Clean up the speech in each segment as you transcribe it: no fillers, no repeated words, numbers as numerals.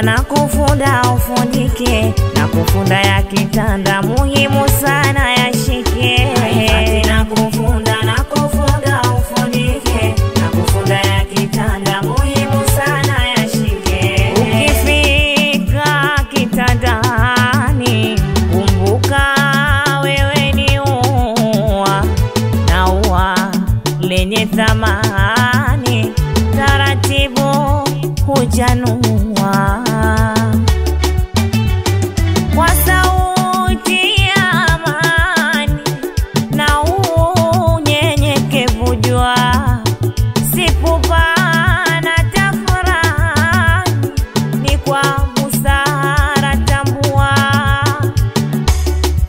na kufunda ufundike, na kufunda ya kitanda muhimu sana yashike. Haifati na kufunda ufundike, na kufunda ya kitanda muhimu sana yashike. Ukifika kitandani kumbuka wewe ni ua, na ua lenye thamani taratibu hujanua. Kwa sauti ya amani na unyenyekevu jua, sipupa na tafurani, ni kwa busara tambua.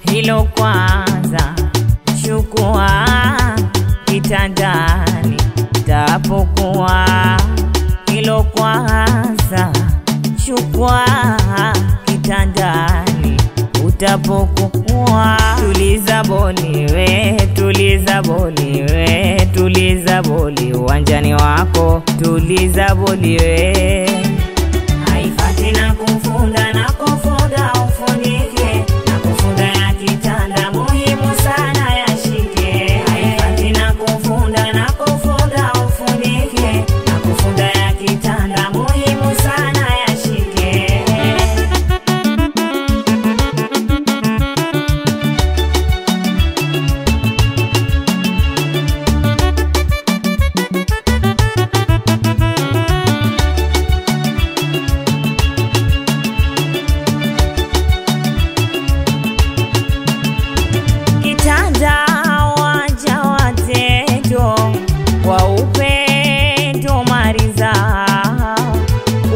Hilo kwanza chukua kitandani tapokuwa, hilo kwanza chukua kitandani utapokuwa. Tuliza boli we, tuliza boli we, tuliza boli uwanjani wako, tuliza boli we. Haifati na kufunda ufundike, na kufunda ya kitanda muhimu sana yashike. Haifati na kufunda ufundike, na kufunda ya kitanda muhimu sana yashike. Kitanda waja watendo kwa upendo mariza,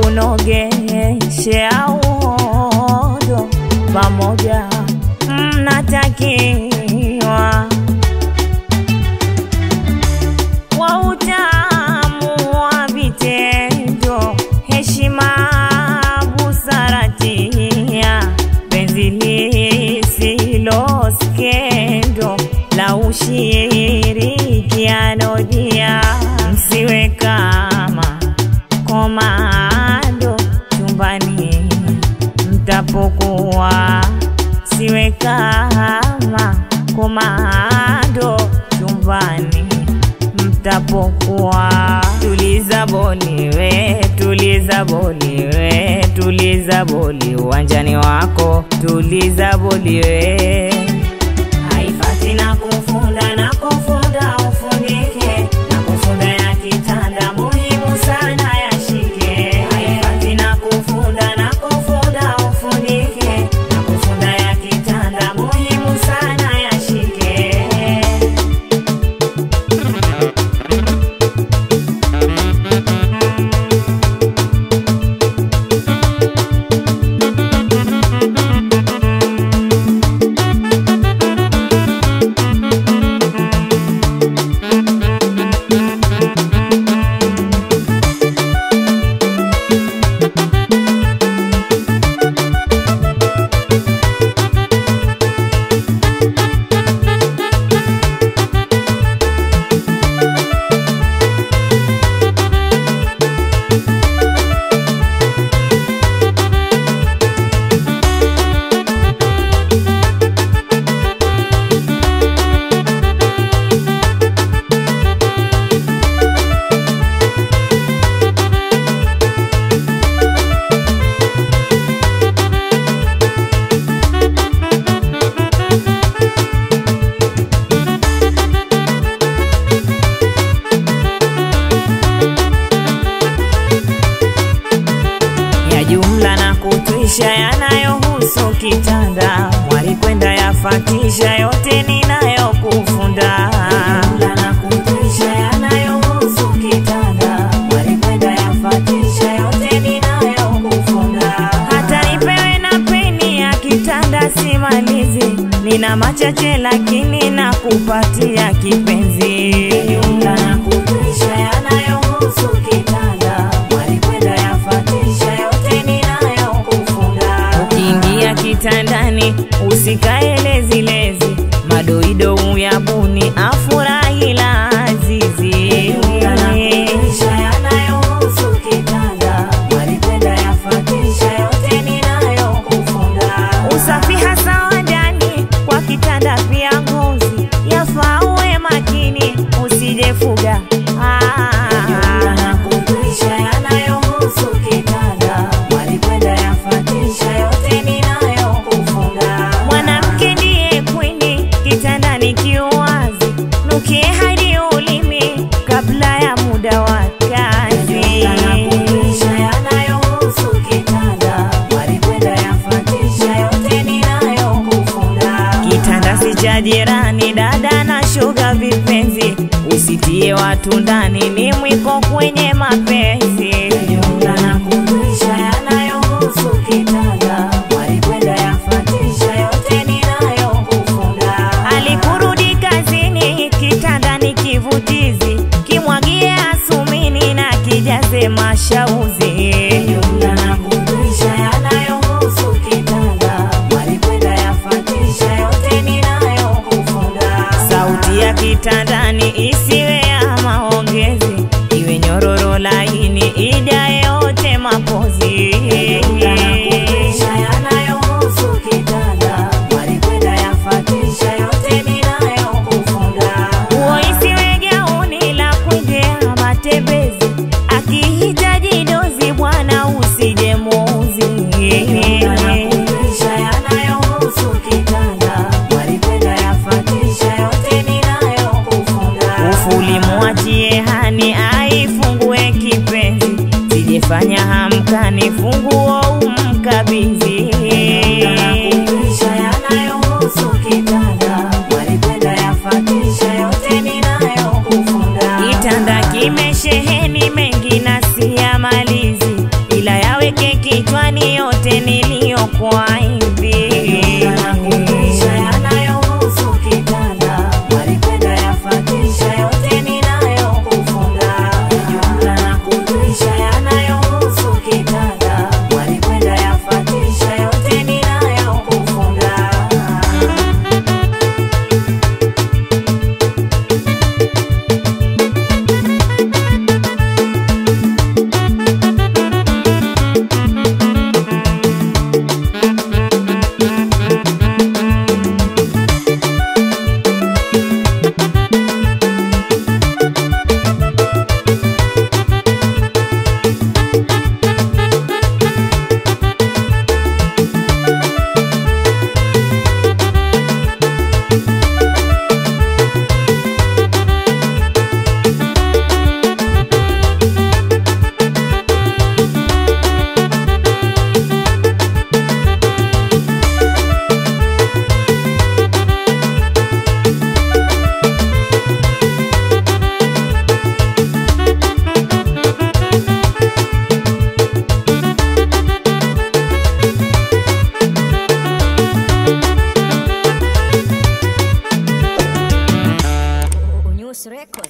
unogeshe uondo pamoja mnatakiwa. Kwa utamu wa vitendo, heshima busaratia, penzi lisilo skendo la ushirikiano dia. Msiwe kama komando chumbani mtapokuwa, siwe kama komando chumbani mtapokuwa. Tuliza boli we, tuliza boli we, tuliza boli uwanjani wako, tuliza boli we. Haifati na kufunda ufundike, na kufunda ya kitanda muhimu sana yashike. Haifati na kufunda ufundike, na kufunda ya kitanda muhimu sana yashike. Jumla na kutwisha yanayohusu kitanda, walikwenda yafatisha yote ninayokufunda. Jumla na kutwisha yanayohusu kitanda, walikwenda yafatisha yote ninayokufunda. Hata nipewe na peni ya kitanda simalizi, nina machache lakini nakupatia kipenzi. Jumla na kutwisha yanayohusu kitanda, walikwenda yafatisha yote ninayokufunda. Ukiingia kitandani usikae lezi lezi, madoido uyabuni afurahi lazizi. Jumla na kutwisha yanayohusu kitanda, walikwenda yafatisha kizazi cha jirani, dada na shoga vipenzi, usitie watu ndani, ni mwiko kwenye mapenzi. Jumla na kundisha yanayohusu kitanda, walikwenda yafatisha yote ninayokufunga. Alikurudi kazini, kitanda ni kivutizi, kimwagie asumini na kijaze mashauzi. Jumla na kundisha yanayohusu kitanda, walikwenda yafatisha yote ninayokufunga. Sauti ya kitandani isiwe ya maongezi, iwe nyororo laini, ijae yote mapozi. Jumla na kundisha yanayohusu kitanda, walikwenda yafatisha yote ninayokufunga. Nguo isiwe gauni la kuendea matembezi, akihitaji dozi bwana usije muuzi. Jumla na kundisha yanayohusu kitanda, walikwenda yafatisha yote ninayokufunga. Ufuli muachie hani aifungue kipenzi, sijefanya hamkani funguo umkabidhi. Jumla na kundisha yanayohusu kitanda, walikwenda yafatisha yote ninayokufunga. Kitanda kimesheheni mengi na siyamalizi, ila yaweke kichwani yote niliyokuahidi. Jumla na kundisha yanayohusu kitanda, walikwenda yafatisha yote ninayokufunga. Jumla na kundisha yanayohusu kitanda, walikwenda yafatisha yote ninayokufunga. News Record.